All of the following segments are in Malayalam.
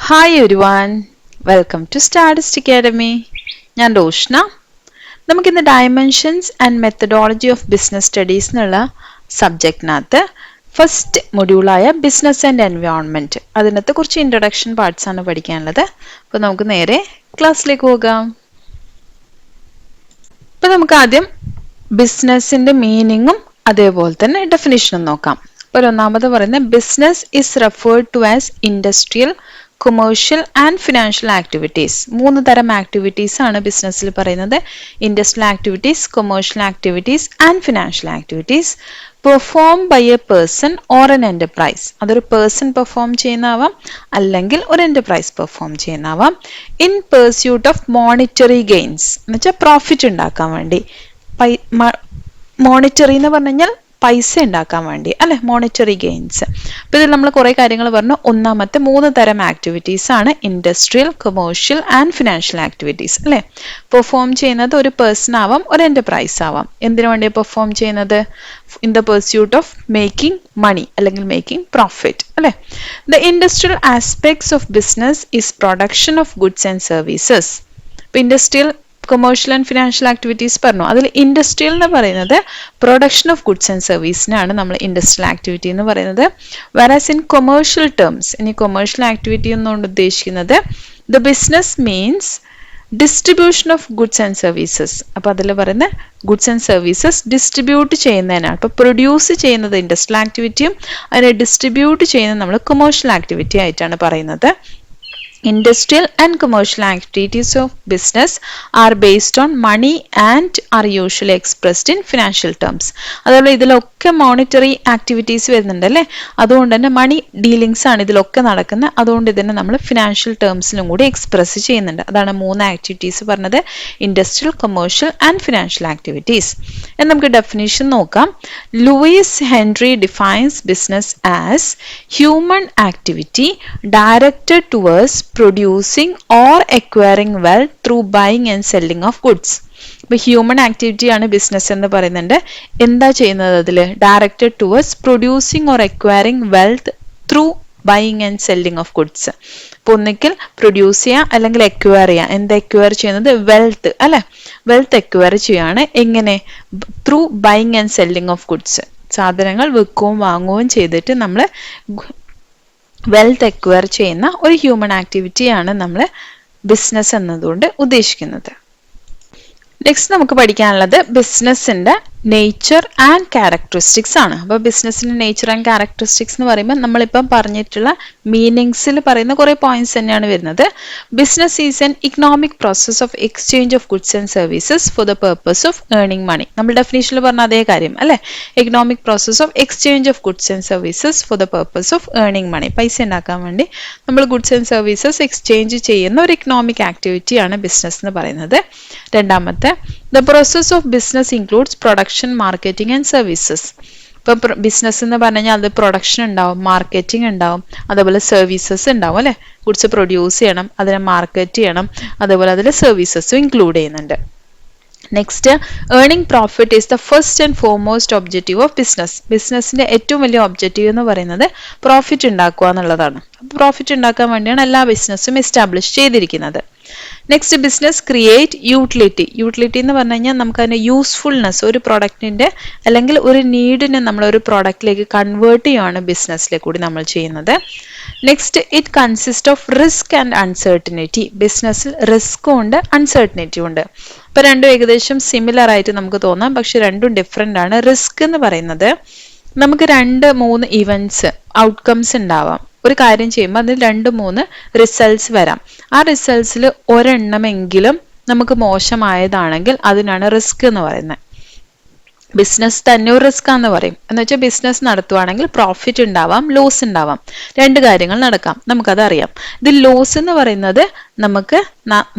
ഹായ് എവരിവൺ, വെൽക്കം ടു സ്റ്റാർഡിസ്റ്റ് അക്കാഡമി. ഞാൻ റോഷ്ന. നമുക്കിന്ന് dimensions and methodology of business studies എന്നുള്ള സബ്ജക്റ്റിനകത്ത് ഫസ്റ്റ് മൊഡ്യൂളായ ബിസിനസ് ആൻഡ് എൻവയോൺമെൻറ്റ്, അതിനകത്ത് കുറച്ച് ഇൻട്രൊഡക്ഷൻ പാർട്സ് ആണ് പഠിക്കാനുള്ളത്. അപ്പോൾ നമുക്ക് നേരെ ക്ലാസ്സിലേക്ക് പോകാം. അപ്പോൾ നമുക്ക് ആദ്യം ബിസിനസിൻ്റെ മീനിങ്ങും അതേപോലെ തന്നെ ഡെഫിനിഷനും നോക്കാം. അപ്പോൾ ഒന്നാമത് പറയുന്നത് business is referred to as industrial, commercial and financial activities. 3 തരം ആക്ടിവിറ്റീസ് ആണ് ബിസിനസ്സിൽ പറയുന്നത്. Industrial activities, commercial activities and financial activities perform by a person or an enterprise. അതൊരു പേഴ്സൺ പെർഫോം ചെയ്യുന്നതാവാം, അല്ലെങ്കിൽ ഒരു എന്റർപ്രൈസ് പെർഫോം ചെയ്യുന്നതാവാം. In pursuit of monetary gains എന്ന് വെച്ചാൽ പ്രോഫിറ്റ് ഉണ്ടാക്കാൻ വേണ്ടി. മോണിറ്ററി എന്ന് പറഞ്ഞു കഴിഞ്ഞാൽ പൈസ ഉണ്ടാക്കാൻ വേണ്ടി അല്ലെ, മോണിറ്ററി ഗെയിൻസ്. അപ്പൊ ഇതിൽ നമ്മൾ കുറെ കാര്യങ്ങൾ പറഞ്ഞു. ഒന്നാമത്തെ 3 തരം ആക്ടിവിറ്റീസ് ആണ് industrial, commercial and financial activities അല്ലെ. പെർഫോം ചെയ്യുന്നത് ഒരു പേഴ്സൺ ആവാം, ഒരു എന്റർപ്രൈസ് ആവാം. എന്തിനു വേണ്ടി പെർഫോം ചെയ്യുന്നത്? In the pursuit of making money അല്ലെങ്കിൽ മേക്കിംഗ് പ്രോഫിറ്റ് അല്ലെ. The industrial aspects of business is production of goods and services. ഇപ്പൊ industrial, commercial and financial activities പറഞ്ഞു. അതിൽ ഇൻഡസ്ട്രിയൽ എന്ന് പറയുന്നത് പ്രൊഡക്ഷൻ ഓഫ് ഗുഡ്സ് ആൻഡ് സർവീസിനാണ് നമ്മൾ ഇൻഡസ്ട്രിയൽ ആക്ടിവിറ്റി എന്ന് പറയുന്നത്. വേറാസ് ഇൻ കൊമേഴ്ഷ്യൽ ടേംസ്, ഇനി കൊമേഴ്ഷ്യൽ ആക്ടിവിറ്റി എന്നുകൊണ്ട് ഉദ്ദേശിക്കുന്നത് the business means distribution of goods and services. അപ്പൊ അതിൽ പറയുന്ന ഗുഡ്സ് ആൻഡ് സർവീസസ് ഡിസ്ട്രിബ്യൂട്ട് ചെയ്യുന്നതിനാണ്. ഇപ്പൊ പ്രൊഡ്യൂസ് ചെയ്യുന്നത് ഇൻഡസ്ട്രിയൽ ആക്ടിവിറ്റിയും അതിനെ ഡിസ്ട്രിബ്യൂട്ട് ചെയ്യുന്നത് നമ്മൾ കൊമേഴ്ഷ്യൽ ആക്ടിവിറ്റി ആയിട്ടാണ് പറയുന്നത്. Industrial and commercial activities of business are based on money and are usually expressed in financial terms. അതുപോലെ ഇതിലൊക്കെ മോണിറ്ററി ആക്ടിവിറ്റീസ് വരുന്നുണ്ട് അല്ലേ. അതുകൊണ്ട് തന്നെ മണി ഡീലിങ്സ് ആണ് ഇതിലൊക്കെ നടക്കുന്നത്. അതുകൊണ്ട് ഇതിനെ നമ്മൾ ഫിനാൻഷ്യൽ ടേംസിലും കൂടി എക്സ്പ്രസ് ചെയ്യുന്നുണ്ട്. അതാണ് 3 ആക്ടിവിറ്റീസ് പറഞ്ഞത്, industrial, commercial and financial activities. നമുക്ക് ഡെഫിനിഷൻ നോക്കാം. Louis Henry defines business as human activity directed towards producing or acquiring wealth through buying and selling of goods. ഇപ്പൊ ഹ്യൂമൻ ആക്ടിവിറ്റി ആണ് ബിസിനസ് എന്ന് പറയുന്നുണ്ട്. എന്താ ചെയ്യുന്നത്? അതില് directed towards producing or acquiring wealth through buying and selling of goods. ഇപ്പൊ ഒന്നിക്കൽ പ്രൊഡ്യൂസ് ചെയ്യാം അല്ലെങ്കിൽ അക്വയർ ചെയ്യാം. എന്താ അക്വയർ ചെയ്യുന്നത്? വെൽത്ത് അല്ലെ. വെൽത്ത് അക്വയർ ചെയ്യാണ്. എങ്ങനെ? Through buying and selling of goods. സാധനങ്ങൾ വിൽക്കുകയും വാങ്ങുകയും ചെയ്തിട്ട് നമ്മൾ വെൽത്ത് അക്വയർ ചെയ്യുന്ന ഒരു ഹ്യൂമൻ ആക്ടിവിറ്റിയാണ് നമ്മൾ ബിസിനസ് എന്നതുകൊണ്ട് ഉദ്ദേശിക്കുന്നത്. നെക്സ്റ്റ് നമുക്ക് പഠിക്കാനുള്ളത് ബിസിനസിന്റെ നേച്ചർ ആൻഡ് ക്യാരക്ടറിസ്റ്റിക്സ് ആണ്. അപ്പോൾ ബിസിനസിന്റെ നേച്ചർ ആൻഡ് ക്യാരക്ടറിസ്റ്റിക്സ് എന്ന് പറയുമ്പോൾ നമ്മളിപ്പം പറഞ്ഞിട്ടുള്ള മീനിങ്സിൽ പറയുന്ന കുറേ പോയിന്റ്സ് തന്നെയാണ് വരുന്നത്. Business is an economic process of exchange of goods and services for the purpose of earning money. നമ്മൾ ഡെഫിനേഷനിൽ പറഞ്ഞ അതേ കാര്യം അല്ലെ. Economic process of exchange of goods and services for the purpose of earning money. പൈസ ഉണ്ടാക്കാൻ വേണ്ടി നമ്മൾ ഗുഡ്സ് ആൻഡ് സർവീസസ് എക്സ്ചേഞ്ച് ചെയ്യുന്ന ഒരു ഇക്കണോമിക് ആക്ടിവിറ്റിയാണ് ബിസിനസ് എന്ന് പറയുന്നത്. രണ്ടാമത്തെ, the process of business includes production, marketing and services. ഇപ്പൊ ബിസിനസ് എന്ന് പറഞ്ഞു കഴിഞ്ഞാൽ അത് പ്രൊഡക്ഷൻ ഉണ്ടാവും, മാർക്കറ്റിംഗ് ഉണ്ടാവും, അതേപോലെ സർവീസസ് ഉണ്ടാവും അല്ലെ. ഗുഡ്സ് പ്രൊഡ്യൂസ് ചെയ്യണം, അതിനെ മാർക്കറ്റ് ചെയ്യണം, അതേപോലെ അതിൽ സർവീസസും ഇൻക്ലൂഡ് ചെയ്യുന്നുണ്ട്. Next, earning profit is the first and foremost objective of business. ബിസിനസിന്റെ ഏറ്റവും വലിയ ഒബ്ജക്റ്റീവ് എന്ന് പറയുന്നത് പ്രോഫിറ്റ് ഉണ്ടാക്കുക എന്നുള്ളതാണ്. പ്രോഫിറ്റ് ഉണ്ടാക്കാൻ വേണ്ടിയാണ് എല്ലാ ബിസിനസ്സും എസ്റ്റാബ്ലിഷ് ചെയ്തിരിക്കുന്നത്. Next, business create utility. Utility എന്ന് പറഞ്ഞു കഴിഞ്ഞാൽ നമുക്ക് അതിന്റെ യൂസ്ഫുൾനെസ്, ഒരു പ്രൊഡക്റ്റിന്റെ അല്ലെങ്കിൽ ഒരു നീഡിനെ നമ്മൾ ഒരു പ്രൊഡക്റ്റിലേക്ക് കൺവേർട്ട് ചെയ്യുകയാണ് ബിസിനസ്സിലെ കൂടി നമ്മൾ ചെയ്യുന്നത്. Next, it consist of risk and uncertainty. ബിസിനസ്സിൽ റിസ്ക്കും ഉണ്ട്, അൺസർട്ടനിറ്റിയും ഉണ്ട്. ഇപ്പൊ രണ്ടും ഏകദേശം സിമിലർ ആയിട്ട് നമുക്ക് തോന്നാം, പക്ഷെ രണ്ടും ഡിഫറെന്റ് ആണ്. റിസ്ക് എന്ന് പറയുന്നത് നമുക്ക് 2-3 ഇവന്റ്സ്, ഔട്ട്കംസ് ഉണ്ടാവാം. ഒരു കാര്യം ചെയ്യുമ്പോൾ അതിൽ 2-3 റിസൾട്ട്സ് വരാം. ആ റിസൾട്ട്സിൽ ഒരെണ്ണമെങ്കിലും നമുക്ക് മോശമായതാണെങ്കിൽ അതിനാണ് റിസ്ക് എന്ന് പറയുന്നത്. ബിസിനസ് തന്നെ ഒരു റിസ്ക് ആണെന്ന് പറയും. എന്ന് വെച്ചാൽ ബിസിനസ് നടത്തുവാണെങ്കിൽ പ്രോഫിറ്റ് ഉണ്ടാവാം, ലോസ് ഉണ്ടാവാം, 2 കാര്യങ്ങൾ നടക്കാം, നമുക്കത് അറിയാം. ഇത് ലോസ് എന്ന് പറയുന്നത് നമുക്ക്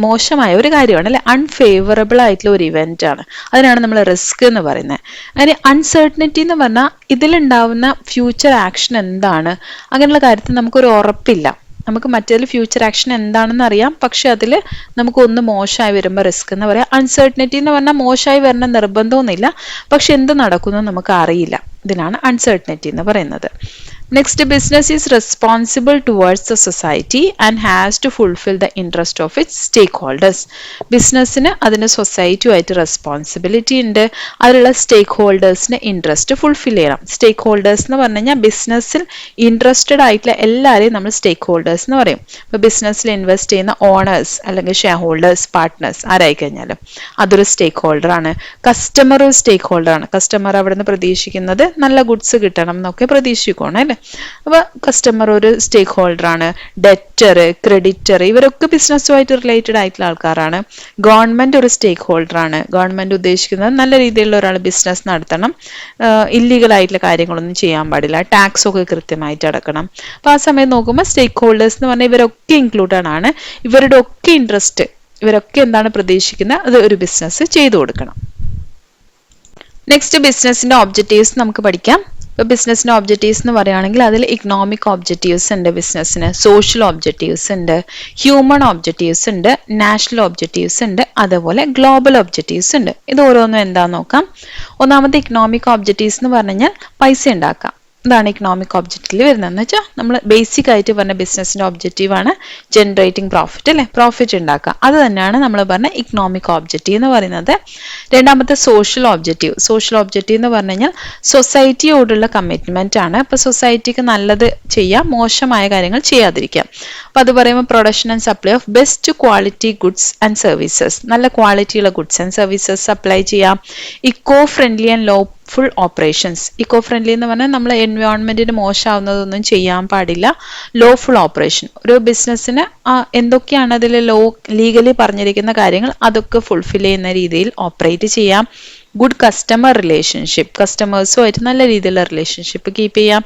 മോശമായ ഒരു കാര്യമാണ് അല്ലെ, അൺഫേവറബിൾ ആയിട്ടുള്ള ഒരു ഇവന്റ് ആണ്. അതിനാണ് നമ്മൾ റിസ്ക് എന്ന് പറയുന്നത്. അതിന് അൺസർട്ടനിറ്റി എന്ന് പറഞ്ഞാൽ ഇതിലുണ്ടാവുന്ന ഫ്യൂച്ചർ ആക്ഷൻ എന്താണ്, അങ്ങനെയുള്ള കാര്യത്തിൽ നമുക്കൊരു ഉറപ്പില്ല. നമുക്ക് മറ്റേതിൽ ഫ്യൂച്ചർ ആക്ഷൻ എന്താണെന്ന് അറിയാം, പക്ഷെ അതിൽ നമുക്ക് ഒന്ന് മോശമായി വരുമ്പോൾ റിസ്ക് എന്ന് പറയാം. അൺസർട്ടനിറ്റി എന്ന് പറഞ്ഞാൽ മോശമായി വരണം നിർബന്ധമൊന്നുമില്ല, പക്ഷെ എന്ത് നടക്കുന്നു നമുക്ക് അറിയില്ല. ഇതിനാണ് അൺസർട്ടനിറ്റി എന്ന് പറയുന്നത്. Next, business is responsible towards the society and has to fulfil the interest of its stakeholders. ബിസിനസ്സിന് അതിന് സൊസൈറ്റിയുമായിട്ട് റെസ്പോൺസിബിലിറ്റി ഉണ്ട്, അതിലുള്ള സ്റ്റേക്ക് ഹോൾഡേഴ്സിന് ഇൻട്രസ്റ്റ് ഫുൾഫിൽ ചെയ്യണം. സ്റ്റേക്ക് ഹോൾഡേഴ്സ് എന്ന് പറഞ്ഞു കഴിഞ്ഞാൽ ബിസിനസ്സിൽ ഇൻട്രസ്റ്റഡ് ആയിട്ടുള്ള എല്ലാവരെയും നമ്മൾ സ്റ്റേക്ക് ഹോൾഡേഴ്സ് എന്ന് പറയും. ഇപ്പോൾ ബിസിനസ്സിൽ ഇൻവെസ്റ്റ് ചെയ്യുന്ന ഓണേഴ്സ് അല്ലെങ്കിൽ ഷെയർ ഹോൾഡേഴ്സ്, പാർട്ട്നേഴ്സ് ആരായി കഴിഞ്ഞാലും അതൊരു സ്റ്റേക്ക് ഹോൾഡറാണ്. കസ്റ്റമർ ഒരു സ്റ്റേക്ക് ഹോൾഡറാണ്. കസ്റ്റമർ അവിടെ നിന്ന് പ്രതീക്ഷിക്കുന്നത് നല്ല ഗുഡ്സ് കിട്ടണം എന്നൊക്കെ പ്രതീക്ഷിക്കണം അല്ലേ. അപ്പൊ കസ്റ്റമർ ഒരു സ്റ്റേക്ക് ഹോൾഡറാണ്. ഡെറ്റർ, ക്രെഡിറ്റർ ഇവരൊക്കെ ബിസിനസ്സുമായിട്ട് റിലേറ്റഡ് ആയിട്ടുള്ള ആൾക്കാരാണ്. ഗവൺമെന്റ് ഒരു സ്റ്റേക്ക് ഹോൾഡറാണ്. ഗവൺമെന്റ് ഉദ്ദേശിക്കുന്നത് നല്ല രീതിയിലുള്ള ഒരാൾ ബിസിനസ് നടത്തണം, ഇല്ലീഗൽ ആയിട്ടുള്ള കാര്യങ്ങളൊന്നും ചെയ്യാൻ പാടില്ല, ടാക്സ് ഒക്കെ കൃത്യമായിട്ട് അടക്കണം. അപ്പൊ ആ സമയം നോക്കുമ്പോൾ സ്റ്റേക്ക് ഹോൾഡേഴ്സ് എന്ന് പറഞ്ഞാൽ ഇവരൊക്കെ ഇൻക്ലൂഡഡ് ആണ്. ഇവരുടെ ഒക്കെ ഇൻട്രസ്റ്റ്, ഇവരൊക്കെ എന്താണ് പ്രതീക്ഷിക്കുന്നത്, അത് ഒരു ബിസിനസ് ചെയ്തു കൊടുക്കണം. നെക്സ്റ്റ്, ബിസിനസിന്റെ ഒബ്ജക്റ്റീവ്സ് നമുക്ക് പഠിക്കാം. ഇപ്പോൾ ബിസിനസിന്റെ ഒബ്ജക്റ്റീവ്സ് എന്ന് പറയുകയാണെങ്കിൽ അതിൽ ഇക്കണോമിക് ഒബ്ജക്റ്റീവ്സ് ഉണ്ട്, ബിസിനസ്സിന് സോഷ്യൽ ഒബ്ജക്റ്റീവ്സ് ഉണ്ട്, ഹ്യൂമൻ ഒബ്ജക്റ്റീവ്സ് ഉണ്ട്, നാഷണൽ ഒബ്ജക്റ്റീവ്സ് ഉണ്ട്, അതുപോലെ ഗ്ലോബൽ ഒബ്ജക്റ്റീവ്സ് ഉണ്ട്. ഇത് ഓരോന്നും എന്താന്ന് നോക്കാം. ഒന്നാമത്തെ ഇക്കണോമിക് ഒബ്ജക്റ്റീവ്സ് എന്ന് പറഞ്ഞു കഴിഞ്ഞാൽ പൈസ ഉണ്ടാക്കാം. ഇതാണ് ഇക്കണോമിക് ഒബ്ജക്റ്റിൽ വരുന്നതെന്ന് വെച്ചാൽ നമ്മൾ ബേസിക് ആയിട്ട് പറഞ്ഞ ബിസിനസിന്റെ ഒബ്ജക്റ്റീവ് ആണ് ജനറേറ്റിംഗ് പ്രോഫിറ്റ് അല്ലെ, പ്രോഫിറ്റ് ഉണ്ടാക്കുക. അത് തന്നെയാണ് നമ്മൾ പറഞ്ഞ ഇക്കണോമിക് ഒബ്ജക്റ്റീവ് എന്ന് പറയുന്നത്. രണ്ടാമത്തെ സോഷ്യൽ ഒബ്ജക്റ്റീവ്. സോഷ്യൽ ഒബ്ജക്റ്റീവ് എന്ന് പറഞ്ഞു കഴിഞ്ഞാൽ സൊസൈറ്റിയോടുള്ള കമ്മിറ്റ്മെന്റ് ആണ്. അപ്പൊ സൊസൈറ്റിക്ക് നല്ലത് ചെയ്യാം, മോശമായ കാര്യങ്ങൾ ചെയ്യാതിരിക്കാം. അപ്പൊ അത് പറയുമ്പോൾ production and supply of best quality goods and services, നല്ല ക്വാളിറ്റിയുള്ള ഗുഡ്സ് ആൻഡ് സർവീസസ് സപ്ലൈ ചെയ്യാം. Eco friendly and lawful operations. Eco friendly എന്ന് പറഞ്ഞാൽ നമ്മൾ എൻവയോൺമെന്റിന് മോശമാവുന്നതൊന്നും ചെയ്യാൻ പാടില്ല. ലോ ഫുൾ ഓപ്പറേഷൻ, ഒരു ബിസിനസ്സിന് എന്തൊക്കെയാണ് അതിൽ ലീഗലി പറഞ്ഞിരിക്കുന്ന കാര്യങ്ങൾ അതൊക്കെ ഫുൾഫിൽ ചെയ്യുന്ന രീതിയിൽ ഓപ്പറേറ്റ് ചെയ്യാം. ഗുഡ് കസ്റ്റമർ റിലേഷൻഷിപ്പ്, കസ്റ്റമേഴ്സുമായിട്ട് നല്ല രീതിയിലുള്ള റിലേഷൻഷിപ്പ് കീപ്പ് ചെയ്യാം.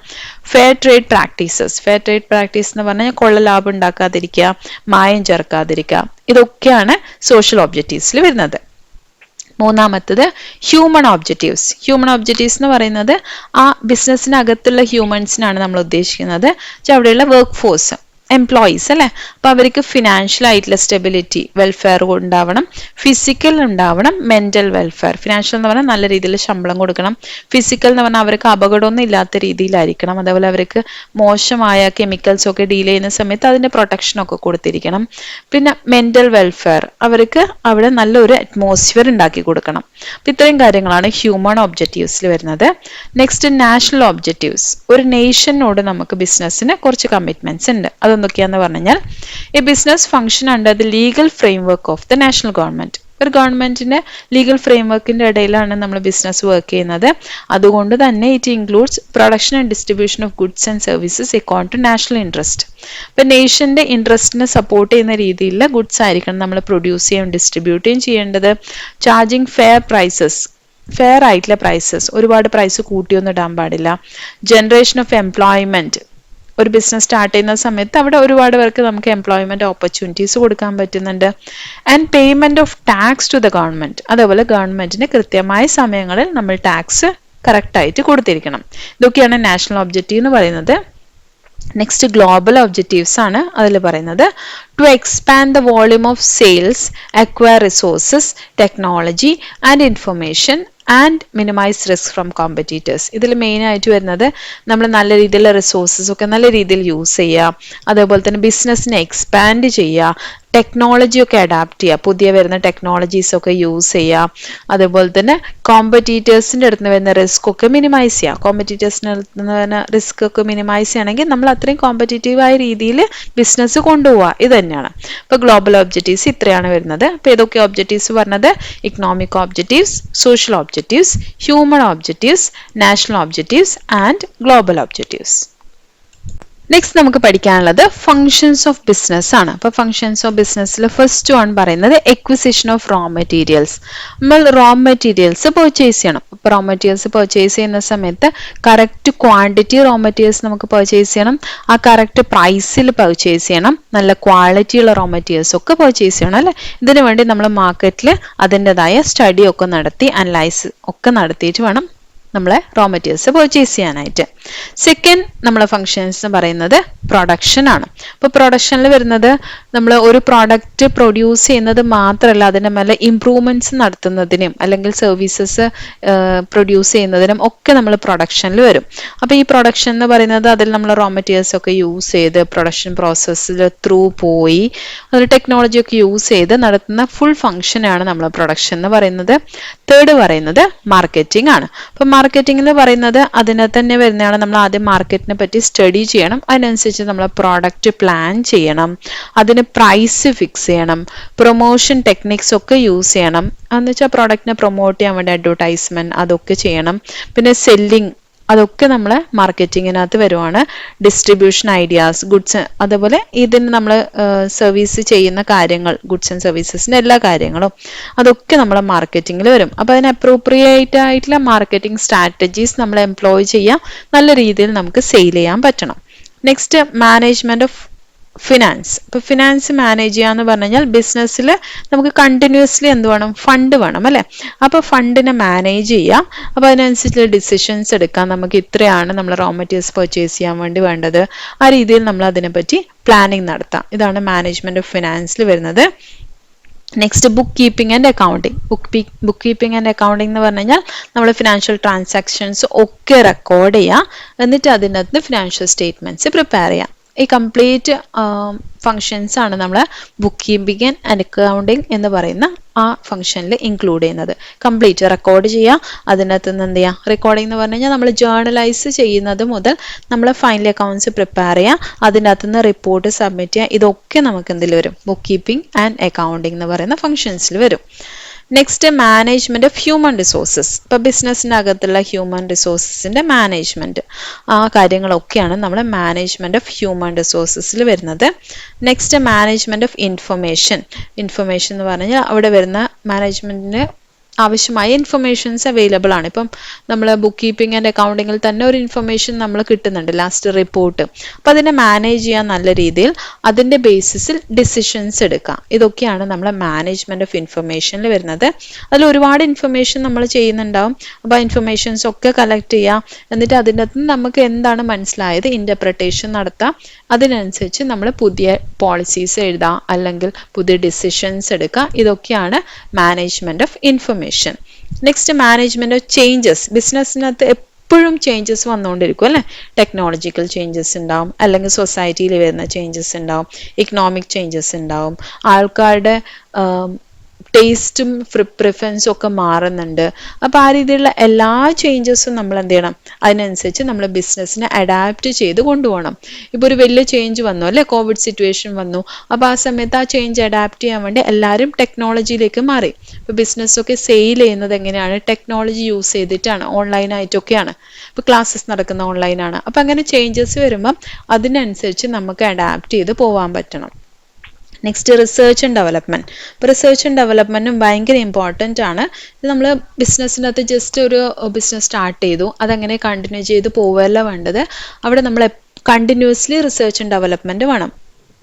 Fair trade practices. Fair trade practice എന്ന് പറഞ്ഞാൽ കൊള്ള ലാഭം ഉണ്ടാക്കാതിരിക്കുക, മായം ചേർക്കാതിരിക്കുക. ഇതൊക്കെയാണ് സോഷ്യൽ ഒബ്ജക്റ്റീവ്സിൽ വരുന്നത്. മൂന്നാമത്തത് ഹ്യൂമൻ ഒബ്ജക്റ്റീവ്സ്. ഹ്യൂമൻ ഒബ്ജക്റ്റീവ്സ് എന്ന് പറയുന്നത് ആ ബിസിനസ്സിനകത്തുള്ള ഹ്യൂമൻസിനാണ് നമ്മൾ ഉദ്ദേശിക്കുന്നത്. അവിടെയുള്ള വർക്ക് ഫോഴ്സ്, എംപ്ലോയീസ് അല്ലെ. അപ്പൊ അവർക്ക് ഫിനാൻഷ്യൽ ആയിട്ടുള്ള സ്റ്റെബിലിറ്റി, വെൽഫെയർ ഉണ്ടാവണം, ഫിസിക്കൽ ഉണ്ടാവണം, മെന്റൽ വെൽഫെയർ. ഫിനാൻഷ്യൽ എന്ന് പറഞ്ഞാൽ നല്ല രീതിയിൽ ശമ്പളം കൊടുക്കണം, ഫിസിക്കൽ എന്ന് പറഞ്ഞാൽ അവർക്ക് അപകടമൊന്നും ഇല്ലാത്ത രീതിയിലായിരിക്കണം, അതേപോലെ അവർക്ക് മോശമായ കെമിക്കൽസ് ഒക്കെ ഡീൽ ചെയ്യുന്ന സമയത്ത് അതിന്റെ പ്രൊട്ടക്ഷൻ ഒക്കെ കൊടുത്തിരിക്കണം. പിന്നെ മെന്റൽ വെൽഫെയർ, അവർക്ക് അവിടെ നല്ലൊരു അറ്റ്മോസ്ഫിയർ ഉണ്ടാക്കി കൊടുക്കണം. അപ്പൊ ഇത്രയും കാര്യങ്ങളാണ് ഹ്യൂമൻ ഒബ്ജക്റ്റീവ്സിൽ വരുന്നത്. Next, national objectives. ഒരു നേഷനോട് നമുക്ക് ബിസിനസ്സിന് കുറച്ച് കമ്മിറ്റ്മെന്റ്സ് ഉണ്ട്. എന്തൊക്കെയാന്ന് പറഞ്ഞു കഴിഞ്ഞാൽ A business function under the legal framework of the national government. ഒരു ഗവൺമെന്റിന്റെ ലീഗൽ ഫ്രെയിംവർക്കിന്റെ ഇടയിലാണ് നമ്മൾ ബിസിനസ് വർക്ക് ചെയ്യുന്നത്. അതുകൊണ്ട് തന്നെ it includes production and distribution of goods and services according to national interest. ഇപ്പൊ നേഷന്റെ ഇൻട്രസ്റ്റിനെ സപ്പോർട്ട് ചെയ്യുന്ന രീതിയിലുള്ള ഗുഡ്സ് ആയിരിക്കണം നമ്മൾ പ്രൊഡ്യൂസ് ചെയ്യുകയും ഡിസ്ട്രിബ്യൂട്ട് ചെയ്യേണ്ടത്. ചാർജിങ് ഫെയർ പ്രൈസസ്, ഫെയർ ആയിട്ടുള്ള പ്രൈസസ്, ഒരുപാട് പ്രൈസ് കൂട്ടിയൊന്നും ഇടാൻ പാടില്ല. ജനറേഷൻ ഓഫ് എംപ്ലോയ്മെന്റ്, ഒരു ബിസിനസ് സ്റ്റാർട്ട് ചെയ്യുന്ന സമയത്ത് അവിടെ ഒരുപാട് പേർക്ക് നമുക്ക് എംപ്ലോയ്മെന്റ് ഓപ്പർച്യൂണിറ്റീസ് കൊടുക്കാൻ പറ്റുന്നുണ്ട്. And payment of tax to the government, അതേപോലെ ഗവൺമെന്റിന് കൃത്യമായ സമയങ്ങളിൽ നമ്മൾ ടാക്സ് കറക്റ്റ് ആയിട്ട് കൊടുത്തിരിക്കണം. ഇതൊക്കെയാണ് നാഷണൽ ഒബ്ജക്റ്റീവ് എന്ന് പറയുന്നത്. നെക്സ്റ്റ്, ഗ്ലോബൽ ഒബ്ജക്റ്റീവ്സ് ആണ് അതിൽ പറയുന്നത്. To expand the volume of sales, acquire resources, technology and information and minimise risk from competitors. ഇതിൽ മെയിൻ ആയിട്ട് വരുന്നത് നമ്മൾ നല്ല രീതിയിലുള്ള റിസോഴ്സസ് ഒക്കെ നല്ല രീതിയിൽ യൂസ് ചെയ്യുക, അതേപോലെ തന്നെ ബിസിനസ്സിനെ എക്സ്പാൻഡ് ചെയ്യുക, ടെക്നോളജി ഒക്കെ അഡാപ്റ്റ് ചെയ്യുക, പുതിയ വരുന്ന ടെക്നോളജീസ് ഒക്കെ യൂസ് ചെയ്യുക, അതേപോലെ തന്നെ കോമ്പറ്റീറ്റേഴ്സിൻ്റെ അടുത്ത് നിന്ന് വരുന്ന റിസ്ക് ഒക്കെ മിനിമൈസ് ചെയ്യുക. കോമ്പറ്റീറ്റേഴ്സിൻ്റെ അടുത്ത് നിന്ന് വരുന്ന റിസ്ക് ഒക്കെ മിനിമൈസ് ചെയ്യണമെങ്കിൽ നമ്മൾ അത്രയും കോമ്പറ്റീറ്റീവായ രീതിയിൽ ബിസിനസ് കൊണ്ടുപോവുക. ഇത് തന്നെയാണ്. അപ്പോൾ ഗ്ലോബൽ ഒബ്ജക്റ്റീവ്സ് ഇത്രയാണ് വരുന്നത്. അപ്പോൾ ഏതൊക്കെ ഒബ്ജക്റ്റീവ്സ് പറഞ്ഞത്? Economic objectives, social objectives, human objectives, national objectives and global objectives. Next നമുക്ക് പഠിക്കാനുള്ളത് ഫങ്ഷൻസ് ഓഫ് ബിസിനസ് ആണ്. അപ്പോൾ ഫങ്ഷൻസ് ഓഫ് ബിസിനസ്സിൽ ഫസ്റ്റ് വൺ പറയുന്നത് എക്വിസിഷൻ ഓഫ് റോ മെറ്റീരിയൽസ്. നമ്മൾ റോ മെറ്റീരിയൽസ് പർച്ചേസ് ചെയ്യണം. അപ്പോൾ റോ മെറ്റീരിയൽസ് പർച്ചേസ് ചെയ്യുന്ന സമയത്ത് കറക്റ്റ് ക്വാണ്ടിറ്റി റോ മെറ്റീരിയൽസ് നമുക്ക് പർച്ചേസ് ചെയ്യണം, ആ കറക്റ്റ് പ്രൈസിൽ പർച്ചേസ് ചെയ്യണം, നല്ല ക്വാളിറ്റിയുള്ള റോ മെറ്റീരിയൽസ് ഒക്കെ പർച്ചേസ് ചെയ്യണം അല്ലേ. ഇതിനു വേണ്ടി നമ്മൾ മാർക്കറ്റിൽ അതിൻ്റെതായ സ്റ്റഡി ഒക്കെ നടത്തി അനലൈസ് ഒക്കെ നടത്തിയിട്ട് വേണം നമ്മളെ റോ മെറ്റീരിയൽസ് പർച്ചേസ് ചെയ്യാനായിട്ട്. സെക്കൻഡ് നമ്മളെ ഫങ്ഷൻസ് എന്ന് പറയുന്നത് പ്രൊഡക്ഷൻ ആണ്. അപ്പോൾ പ്രൊഡക്ഷനിൽ വരുന്നത് നമ്മൾ ഒരു പ്രോഡക്റ്റ് പ്രൊഡ്യൂസ് ചെയ്യുന്നത് മാത്രമല്ല, അതിൻ്റെ മേലെ ഇംപ്രൂവ്മെന്റ്സ് നടത്തുന്നതിനും അല്ലെങ്കിൽ സർവീസസ് പ്രൊഡ്യൂസ് ചെയ്യുന്നതിനും ഒക്കെ നമ്മൾ പ്രൊഡക്ഷനിൽ വരും. അപ്പോൾ ഈ പ്രൊഡക്ഷൻ എന്ന് പറയുന്നത് അതിൽ നമ്മൾ റോ മെറ്റീരിയൽസ് ഒക്കെ യൂസ് ചെയ്ത് പ്രൊഡക്ഷൻ പ്രോസസ്സിൽ ത്രൂ പോയി അതിൽ ടെക്നോളജി ഒക്കെ യൂസ് ചെയ്ത് നടത്തുന്ന ഫുൾ ഫംഗ്ഷനാണ് നമ്മൾ പ്രൊഡക്ഷൻ എന്ന് പറയുന്നത്. തേർഡ് പറയുന്നത് മാർക്കറ്റിംഗ് ആണ്. അപ്പോൾ മാർക്കറ്റിംഗ് എന്ന് പറയുന്നത് അതിനെ തന്നെ വരുന്നതാണ്. നമ്മൾ ആദ്യം മാർക്കറ്റിനെ പറ്റി സ്റ്റഡി ചെയ്യണം, അതിനനുസരിച്ച് നമ്മൾ പ്രോഡക്റ്റ് പ്ലാൻ ചെയ്യണം, അതിന് പ്രൈസ് ഫിക്സ് ചെയ്യണം, പ്രൊമോഷൻ ടെക്നിക്സ് ഒക്കെ യൂസ് ചെയ്യണം. എന്ന് വെച്ചാൽ പ്രോഡക്റ്റിനെ പ്രൊമോട്ട് ചെയ്യാൻ വേണ്ടി അഡ്വർടൈസ്മെന്റ് അതൊക്കെ ചെയ്യണം. പിന്നെ സെല്ലിംഗ് അതൊക്കെ നമ്മൾ മാർക്കറ്റിങ്ങിനകത്ത് വരുവാണ്. ഡിസ്ട്രിബ്യൂഷൻ ഐഡിയാസ്, ഗുഡ്സ്, അതുപോലെ ഇതിന് നമ്മൾ സർവീസ് ചെയ്യുന്ന കാര്യങ്ങൾ, ഗുഡ്സ് ആൻഡ് സർവീസസിൻ്റെ എല്ലാ കാര്യങ്ങളും അതൊക്കെ നമ്മൾ മാർക്കറ്റിങ്ങിൽ വരും. അപ്പോൾ അതിന് അപ്രോപ്രിയേറ്റ് ആയിട്ടുള്ള മാർക്കറ്റിംഗ് സ്ട്രാറ്റജീസ് നമ്മൾ എംപ്ലോയ് ചെയ്യാം, നല്ല രീതിയിൽ നമുക്ക് സെയിൽ ചെയ്യാൻ പറ്റണം. Next management of finance. ഇപ്പോൾ ഫിനാൻസ് മാനേജ് ചെയ്യുക എന്ന് പറഞ്ഞു കഴിഞ്ഞാൽ ബിസിനസ്സിൽ നമുക്ക് കണ്ടിന്യൂസ്ലി എന്ത് വേണം, ഫണ്ട് വേണം അല്ലേ. അപ്പോൾ ഫണ്ടിനെ മാനേജ് ചെയ്യാം, അപ്പോൾ അതിനനുസരിച്ചുള്ള ഡിസിഷൻസ് എടുക്കാം. നമുക്ക് ഇത്രയാണ് നമ്മൾ റോ മെറ്റീരിയൽസ് പർച്ചേസ് ചെയ്യാൻ വേണ്ടി വേണ്ടത്, ആ രീതിയിൽ നമ്മൾ അതിനെപ്പറ്റി പ്ലാനിങ് നടത്താം. ഇതാണ് മാനേജ്മെന്റ് ഓഫ് ഫിനാൻസിൽ വരുന്നത്. Next book keeping and accounting. Book keeping and accounting എന്ന് പറഞ്ഞു കഴിഞ്ഞാൽ നമ്മൾ ഫിനാൻഷ്യൽ ട്രാൻസാക്ഷൻസ് ഒക്കെ റെക്കോർഡ് ചെയ്യാം, എന്നിട്ട് അതിനകത്ത് ഫിനാൻഷ്യൽ സ്റ്റേറ്റ്മെന്റ്സ് പ്രിപ്പയർ ചെയ്യാം. ഈ കംപ്ലീറ്റ് ഫങ്ഷൻസ് ആണ് നമ്മൾ ബുക്ക് കീപ്പിംഗ് ആൻഡ് അക്കൗണ്ടിങ് എന്ന് പറയുന്ന ആ ഫംഗ്ഷനിൽ ഇൻക്ലൂഡ് ചെയ്യുന്നത്. കംപ്ലീറ്റ് റെക്കോർഡ് ചെയ്യുക, അതിനകത്ത് നിന്ന് എന്ത് ചെയ്യുക, റെക്കോർഡിംഗ് എന്ന് പറഞ്ഞു കഴിഞ്ഞാൽ നമ്മൾ ജേർണലൈസ് ചെയ്യുന്നത് മുതൽ നമ്മൾ ഫൈനൽ അക്കൗണ്ട്സ് പ്രിപ്പയർ ചെയ്യുക, അതിനകത്ത് നിന്ന് റിപ്പോർട്ട് സബ്മിറ്റ് ചെയ്യുക, ഇതൊക്കെ നമുക്ക് എന്തിൽ വരും, ബുക്ക് കീപ്പിംഗ് ആൻഡ് അക്കൗണ്ടിംഗ് എന്ന് പറയുന്ന ഫംഗ്ഷൻസിൽ വരും. Next management of human resources. ഇപ്പോൾ ബിസിനസ്സിൻ്റെ അകത്തുള്ള ഹ്യൂമൻ റിസോഴ്സസിൻ്റെ മാനേജ്മെന്റ്, ആ കാര്യങ്ങളൊക്കെയാണ് നമ്മൾ മാനേജ്മെന്റ് ഓഫ് ഹ്യൂമൻ റിസോഴ്സസിൽ വരുന്നത്. Next management of information. Information എന്ന് പറഞ്ഞാൽ അവിടെ വരുന്ന മാനേജ്മെന്റിന് ആവശ്യമായ ഇൻഫർമേഷൻസ് അവൈലബിൾ ആണ്. ഇപ്പം നമ്മൾ ബുക്ക് കീപ്പിംഗ് ആൻഡ് അക്കൗണ്ടിങ്ങിൽ തന്നെ ഒരു ഇൻഫർമേഷൻ നമ്മൾ കിട്ടുന്നുണ്ട്, ലാസ്റ്റ് റിപ്പോർട്ട്. അപ്പം അതിനെ മാനേജ് ചെയ്യാൻ നല്ല രീതിയിൽ അതിൻ്റെ ബേസിസിൽ ഡിസിഷൻസ് എടുക്കാം. ഇതൊക്കെയാണ് നമ്മളെ മാനേജ്മെന്റ് ഓഫ് ഇൻഫർമേഷനിൽ വരുന്നത്. അതിൽ ഒരുപാട് ഇൻഫർമേഷൻ നമ്മൾ ചെയ്യുന്നുണ്ടാവും. അപ്പോൾ ആ ഇൻഫർമേഷൻസ് ഒക്കെ കളക്ട് ചെയ്യാം, എന്നിട്ട് അതിൻ്റെ അകത്ത് നമുക്ക് എന്താണ് മനസ്സിലായത് ഇൻ്റർപ്രിട്ടേഷൻ നടത്താം, അതിനനുസരിച്ച് നമ്മൾ പുതിയ പോളിസീസ് എഴുതാം അല്ലെങ്കിൽ പുതിയ ഡിസിഷൻസ് എടുക്കാം. ഇതൊക്കെയാണ് management of information. Next management of changes. ബിസിനസ്സിനകത്ത് എപ്പോഴും ചേഞ്ചസ് വന്നുകൊണ്ടിരിക്കും അല്ലേ. ടെക്നോളജിക്കൽ ചേഞ്ചസ് ഉണ്ടാവും, അല്ലെങ്കിൽ സൊസൈറ്റിയിൽ വരുന്ന ചേഞ്ചസ് ഉണ്ടാവും, ഇക്കണോമിക് ചേഞ്ചസ് ഉണ്ടാവും, ആൾക്കാരുടെ ടേസ്റ്റും പ്രിഫറൻസും ഒക്കെ മാറുന്നുണ്ട്. അപ്പോൾ ആ രീതിയിലുള്ള എല്ലാ ചേഞ്ചസും നമ്മൾ എന്ത് ചെയ്യണം, അതിനനുസരിച്ച് നമ്മൾ ബിസിനസ്സിനെ അഡാപ്റ്റ് ചെയ്ത് കൊണ്ടുപോകണം. ഇപ്പോൾ ഒരു വലിയ ചേഞ്ച് വന്നു അല്ലേ, കോവിഡ് സിറ്റുവേഷൻ വന്നു. അപ്പോൾ ആ സമയത്ത് ആ ചേഞ്ച് അഡാപ്റ്റ് ചെയ്യാൻ വേണ്ടി എല്ലാവരും ടെക്നോളജിയിലേക്ക് മാറി. ഇപ്പോൾ ബിസിനസ്സൊക്കെ സെയിൽ ചെയ്യുന്നത് എങ്ങനെയാണ്, ടെക്നോളജി യൂസ് ചെയ്തിട്ടാണ്, ഓൺലൈനായിട്ടൊക്കെയാണ്. ഇപ്പോൾ ക്ലാസ്സസ് നടക്കുന്ന ഓൺലൈനാണ്. അപ്പോൾ അങ്ങനെ ചേഞ്ചസ് വരുമ്പം അതിനനുസരിച്ച് നമുക്ക് അഡാപ്റ്റ് ചെയ്ത് പോകാൻ പറ്റണം. Next research and development. ഇപ്പോൾ റിസർച്ച് ആൻഡ് ഡെവലപ്മെന്റും ഭയങ്കര ഇമ്പോർട്ടൻ്റ് ആണ്. ഇത് നമ്മൾ ബിസിനസ്സിനകത്ത് ജസ്റ്റ് ഒരു ബിസിനസ് സ്റ്റാർട്ട് ചെയ്തു, അതങ്ങനെ കണ്ടിന്യൂ ചെയ്ത് പോവുകയല്ല വേണ്ടത്. അവിടെ നമ്മൾ കണ്ടിന്യൂസ്ലി റിസർച്ച് ആൻഡ് ഡെവലപ്മെന്റ് വേണം.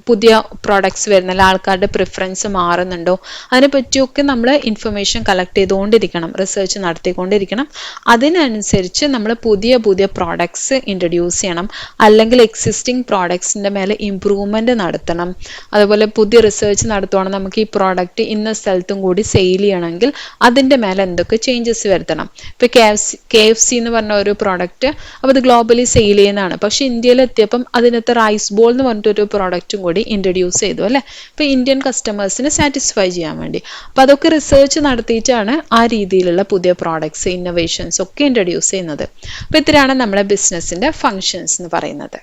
പുതിയ പ്രോഡക്ട്സ് വരുന്നില്ല, ആൾക്കാരുടെ പ്രിഫറൻസ് മാറുന്നുണ്ടോ, അതിനെപ്പറ്റിയൊക്കെ നമ്മൾ ഇൻഫർമേഷൻ കളക്ട് ചെയ്തുകൊണ്ടിരിക്കണം, റിസർച്ച് നടത്തിക്കൊണ്ടിരിക്കണം. അതിനനുസരിച്ച് നമ്മൾ പുതിയ പുതിയ പ്രോഡക്ട്സ് ഇൻട്രൊഡ്യൂസ് ചെയ്യണം, അല്ലെങ്കിൽ എക്സിസ്റ്റിംഗ് പ്രോഡക്ട്സിൻ്റെ മേലെ ഇമ്പ്രൂവ്മെൻറ്റ് നടത്തണം. അതുപോലെ പുതിയ റിസർച്ച് നടത്തുവാണെങ്കിൽ നമുക്ക് ഈ പ്രോഡക്റ്റ് ഇന്ന സ്ഥലത്തും കൂടി സെയിൽ ചെയ്യണമെങ്കിൽ അതിൻ്റെ മേലെ എന്തൊക്കെ ചേഞ്ചസ് വരുത്തണം. ഇപ്പോൾ KFC എന്ന് പറഞ്ഞ ഒരു പ്രോഡക്റ്റ്, അപ്പോൾ അത് ഗ്ലോബലി സെയിൽ ചെയ്യുന്നതാണ്. പക്ഷേ ഇന്ത്യയിൽ എത്തിയപ്പം അതിനകത്ത് റൈസ് ബോൾ എന്ന് പറഞ്ഞിട്ടൊരു പ്രോഡക്റ്റും കൂടി ഇൻട്രൊഡ്യൂസ് ചെയ്തു അല്ലേ, ഇപ്പോൾ ഇന്ത്യൻ കസ്റ്റമേഴ്സിനെ സാറ്റിസ്ഫൈ ചെയ്യാൻ വേണ്ടി. അപ്പോൾ അതൊക്കെ റിസർച്ച് നടത്തിയിട്ടാണ് ആ രീതിയിലുള്ള പുതിയ പ്രോഡക്ട്സ്, ഇന്നോവേഷൻസ് ഒക്കെ ഇൻട്രൊഡ്യൂസ് ചെയ്യുന്നത്. അപ്പോൾ ഇത്രയാണ് നമ്മുടെ ബിസിനസ്സിൻ്റെ ഫങ്ഷൻസ് എന്ന് പറയുന്നത്.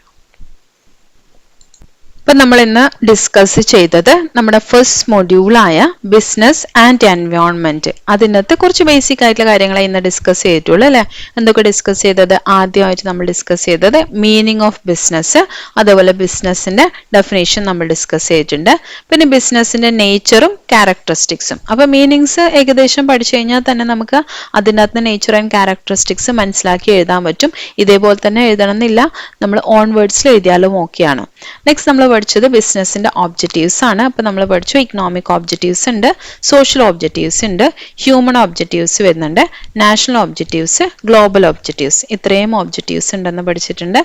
ഇപ്പം നമ്മൾ ഇന്ന് ഡിസ്കസ് ചെയ്തത് നമ്മുടെ ഫസ്റ്റ് മൊഡ്യൂളായ ബിസിനസ് ആൻഡ് എൻവയോൺമെന്റ്. അതിനകത്ത് കുറച്ച് ബേസിക് ആയിട്ടുള്ള കാര്യങ്ങളെ ഇന്ന് ഡിസ്കസ് ചെയ്തിട്ടുള്ളൂ അല്ലേ. എന്തൊക്കെ ഡിസ്കസ് ചെയ്തത്? ആദ്യമായിട്ട് നമ്മൾ ഡിസ്കസ് ചെയ്തത് മീനിങ് ഓഫ് ബിസിനസ്, അതുപോലെ ബിസിനസിന്റെ ഡെഫിനേഷൻ നമ്മൾ ഡിസ്കസ് ചെയ്തിട്ടുണ്ട്. പിന്നെ ബിസിനസിന്റെ നേച്ചറും ക്യാരക്ടറിസ്റ്റിക്സും. അപ്പോൾ മീനിങ്സ് ഏകദേശം പഠിച്ചു കഴിഞ്ഞാൽ തന്നെ നമുക്ക് അതിനകത്ത് നേച്ചർ ആൻഡ് ക്യാരക്ടറിസ്റ്റിക്സ് മനസ്സിലാക്കി എഴുതാൻ പറ്റും. ഇതേപോലെ തന്നെ എഴുതണം എന്നില്ല, നമ്മൾ ഓൺ വേർഡ്സിൽ എഴുതിയാലും ഓക്കെയാണ്. നെക്സ്റ്റ് നമ്മൾ പഠിച്ചത് ബിസിനസിന്റെ ഒബ്ജക്റ്റീവ്സ് ആണ്. അപ്പോൾ നമ്മൾ പഠിച്ചു ഇക്കണോമിക് ഒബ്ജക്റ്റീവ്സ് ഉണ്ട്, സോഷ്യൽ ഒബ്ജക്റ്റീവ്സ് ഉണ്ട്, ഹ്യൂമൻ ഒബ്ജക്റ്റീവ്സ് വരുന്നുണ്ട്, നാഷണൽ ഒബ്ജക്റ്റീവ്സ്, ഗ്ലോബൽ ഒബ്ജക്റ്റീവ്സ്, ഇത്രയും ഒബ്ജക്റ്റീവ്സ് ഉണ്ടെന്ന് പഠിച്ചിട്ടുണ്ട്.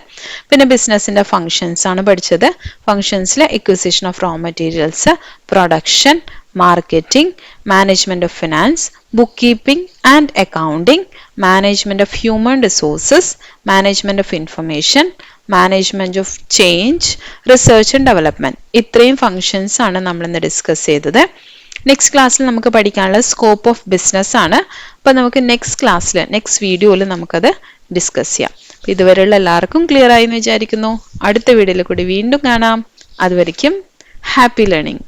പിന്നെ ബിസിനസിന്റെ ഫങ്ഷൻസ് ആണ് പഠിച്ചത്. ഫങ്ഷൻസിൽ acquisition of raw materials, production, marketing, management of finance, bookkeeping and accounting, management of human resources, management of information, management of change, research and development. ഇത്രയും ഫങ്ഷൻസ് ആണ് നമ്മൾ ഇന്ന് ഡിസ്കസ് ചെയ്തത്. നെക്സ്റ്റ് ക്ലാസ്സിൽ നമുക്ക് പഠിക്കാനുള്ള സ്കോപ്പ് ഓഫ് ബിസിനസ് ആണ്. അപ്പോൾ നമുക്ക് നെക്സ്റ്റ് ക്ലാസ്സിൽ നെക്സ്റ്റ് വീഡിയോയിൽ നമുക്കത് ഡിസ്കസ് ചെയ്യാം. ഇതുവരെയുള്ള എല്ലാവർക്കും ക്ലിയർ ആയി എന്ന് വിചാരിക്കുന്നു. അടുത്ത വീഡിയോയിൽ കൂടി വീണ്ടും കാണാം. അതുവരയ്ക്കും ഹാപ്പി ലേണിംഗ്.